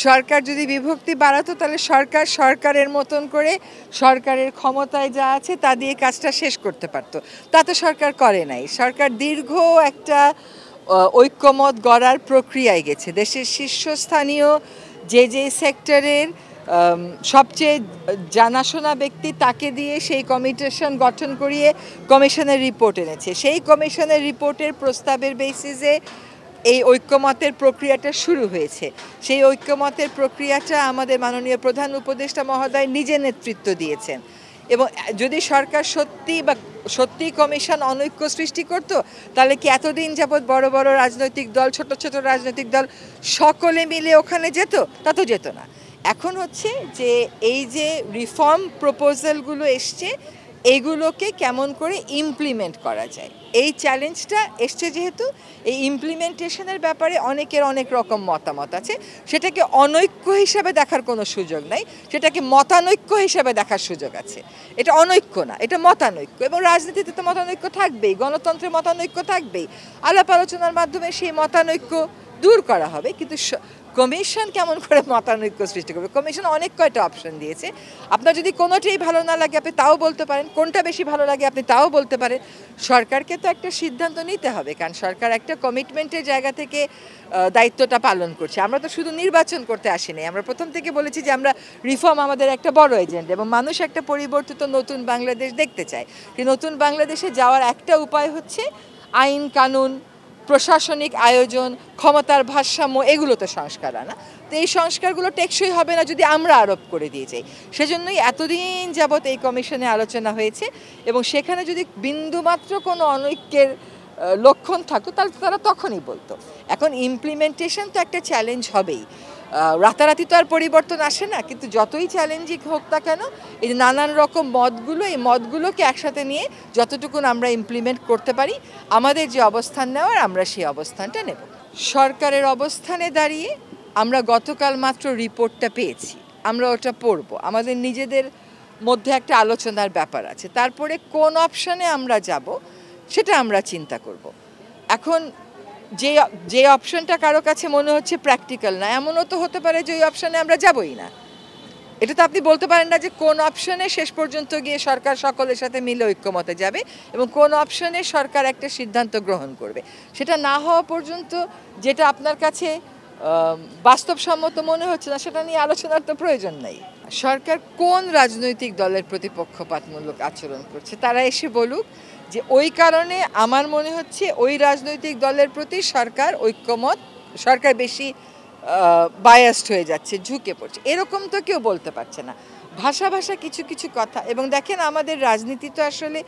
সরকার যদি বিভক্তি বাড়াতো তাহলে সরকারের মতন করে সরকারের ক্ষমতায় যা আছে তা দিয়ে কাজটা শেষ করতে পারতো। তা তো সরকার করে নাই। সরকার দীর্ঘ একটা ঐক্যমত গড়ার প্রক্রিয়ায় গেছে। দেশের শীর্ষস্থানীয় যে সেক্টরের সবচেয়ে জানাশোনা ব্যক্তি তাকে দিয়ে সেই কমিশন গঠন করিয়ে কমিশনের রিপোর্ট এনেছে। সেই কমিশনের রিপোর্টের প্রস্তাবের বেসিসে এই ঐক্যমতের প্রক্রিয়াটা শুরু হয়েছে। সেই ঐক্যমতের প্রক্রিয়াটা আমাদের মাননীয় প্রধান উপদেষ্টা মহোদয় নিজে নেতৃত্ব দিয়েছেন। এবং যদি সরকার সত্যি কমিশন অনৈক্য সৃষ্টি করত তাহলে কি এতদিন যাবৎ বড় বড় রাজনৈতিক দল ছোট ছোট রাজনৈতিক দল সকলে মিলে ওখানে যেত? তা তো যেত না। এখন হচ্ছে যে এই যে রিফর্ম প্রপোজালগুলো এসছে এইগুলোকে কেমন করে ইমপ্লিমেন্ট করা যায়, এই চ্যালেঞ্জটা এসছে। যেহেতু এই ইমপ্লিমেন্টেশনের ব্যাপারে অনেকের অনেক রকম মতামত আছে, সেটাকে অনৈক্য হিসাবে দেখার কোনো সুযোগ নাই, সেটাকে মতানৈক্য হিসাবে দেখার সুযোগ আছে। এটা অনৈক্য না, এটা মতানৈক্য। এবং রাজনীতিতে তো মতানৈক্য থাকবেই, গণতন্ত্রে মতানৈক্য থাকবেই। আলাপ আলোচনার মাধ্যমে সেই মতানৈক্য দূর করা হবে। কিন্তু কমিশন কেমন করে মতানৈক্য সৃষ্টি করবে? কমিশন অনেক কয়টা অপশন দিয়েছে। আপনার যদি কোনোটাই ভালো না লাগে আপনি তাও বলতে পারেন, কোনটা বেশি ভালো লাগে আপনি তাও বলতে পারেন। সরকারকে তো একটা সিদ্ধান্ত নিতে হবে, কারণ সরকার একটা কমিটমেন্টের জায়গা থেকে দায়িত্বটা পালন করছে। আমরা তো শুধু নির্বাচন করতে আসিনি, আমরা প্রথম থেকে বলেছি যে আমরা রিফর্ম আমাদের একটা বড় এজেন্ডা, এবং মানুষ একটা পরিবর্তিত নতুন বাংলাদেশ দেখতে চায়। এই নতুন বাংলাদেশে যাওয়ার একটা উপায় হচ্ছে আইন কানুন, প্রশাসনিক আয়োজন, ক্ষমতার ভারসাম্য, এগুলো তো সংস্কার আনা। তো এই সংস্কারগুলো টেকসই হবে না যদি আমরা আরোপ করে দিয়ে যাই। সেজন্যই এতদিন যাবৎ এই কমিশনে আলোচনা হয়েছে, এবং সেখানে যদি বিন্দুমাত্র কোনো অনৈক্যের লক্ষণ থাকতো তাহলে তারা তখনই বলতো। এখন ইমপ্লিমেন্টেশন তো একটা চ্যালেঞ্জ হবেই, রাতারাতি তো আর পরিবর্তন আসে না। কিন্তু যতই চ্যালেঞ্জিং হোক না কেন, এই যে নানান রকম মতগুলো, এই মতগুলোকে একসাথে নিয়ে যতটুকুন আমরা ইমপ্লিমেন্ট করতে পারি, আমাদের যে অবস্থান নেওয়ার আমরা সেই অবস্থানটা নেব। সরকারের অবস্থানে দাঁড়িয়ে আমরা গতকাল মাত্র রিপোর্টটা পেয়েছি, আমরা ওটা পড়ব। আমাদের নিজেদের মধ্যে একটা আলোচনার ব্যাপার আছে। তারপরে কোন অপশনে আমরা যাব সেটা আমরা চিন্তা করব। এখন যে অপশনটা কারো কাছে মনে হচ্ছে প্র্যাকটিক্যাল না, এমনও তো হতে পারে যে ওই অপশনে আমরা যাবই না। এটা তো আপনি বলতে পারেন না যে কোন অপশনে শেষ পর্যন্ত গিয়ে সরকার সকলের সাথে মিলে ঐক্যমতে যাবে এবং কোন অপশনে সরকার একটা সিদ্ধান্ত গ্রহণ করবে। সেটা না হওয়া পর্যন্ত যেটা আপনার কাছে বাস্তবসম্মত মনে হচ্ছে না, সেটা নিয়ে আলোচনার তো প্রয়োজন নাই। সরকার কোন রাজনৈতিক দলের প্রতি পক্ষপাতমূলক আচরণ করছে তারা এসে বলুক, যে ওই কারণে আমার মনে হচ্ছে ওই রাজনৈতিক দলের প্রতি সরকার বেশি বায়াসড হয়ে যাচ্ছে, ঝুঁকে পড়ছে। এরকম তো কেউ বলতে পারছে না। ভাষা কিছু কথা। এবং দেখেন, আমাদের রাজনীতি তো আসলে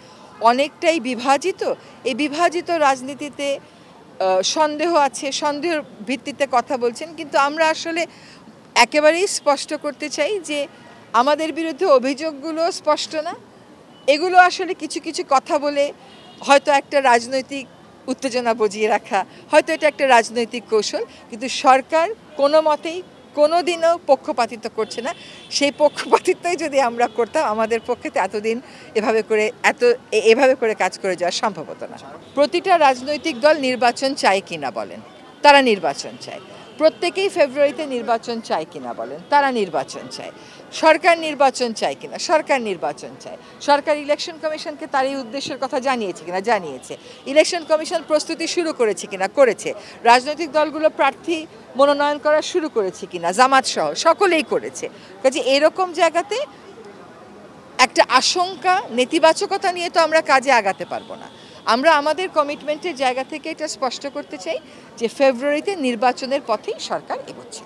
অনেকটাই বিভাজিত। এই বিভাজিত রাজনীতিতে সন্দেহ আছে, সন্দেহের ভিত্তিতে কথা বলছেন। কিন্তু আমরা আসলে একেবারেই স্পষ্ট করতে চাই যে আমাদের বিরুদ্ধে অভিযোগগুলো স্পষ্ট না। এগুলো আসলে কিছু কথা বলে হয়তো একটা রাজনৈতিক উত্তেজনা বজিয়ে রাখা, হয়তো এটা একটা রাজনৈতিক কৌশল। কিন্তু সরকার কোনো মতেই কোনো দিনও পক্ষপাতিত্ব করছে না। সেই পক্ষপাতিত্বই যদি আমরা করতাম, আমাদের পক্ষে তো এতদিন এভাবে করে কাজ করে যাওয়া সম্ভব হতো না। প্রতিটা রাজনৈতিক দল নির্বাচন চায় কিনা বলেন, তারা নির্বাচন চায়। প্রত্যেকেই ফেব্রুয়ারিতে নির্বাচন চায় কিনা বলেন, তারা নির্বাচন চায়। সরকার নির্বাচন চায় কিনা, সরকার নির্বাচন চায়। সরকার ইলেকশন কমিশনকে তার এই উদ্দেশ্যের কথা জানিয়েছে কিনা, জানিয়েছে। ইলেকশন কমিশন প্রস্তুতি শুরু করেছে কিনা, করেছে। রাজনৈতিক দলগুলো প্রার্থী মনোনয়ন করা শুরু করেছে কিনা, জামাত সহ সকলেই করেছে। কাজে এরকম জায়গাতে একটা আশঙ্কা, নেতিবাচকতা নিয়ে তো আমরা কাজে আগাতে পারবো না। আমরা আমাদের কমিটমেন্টের জায়গা থেকে এটা স্পষ্ট করতে চাই যে ফেব্রুয়ারিতে নির্বাচনের পথেই সরকার এগোচ্ছে।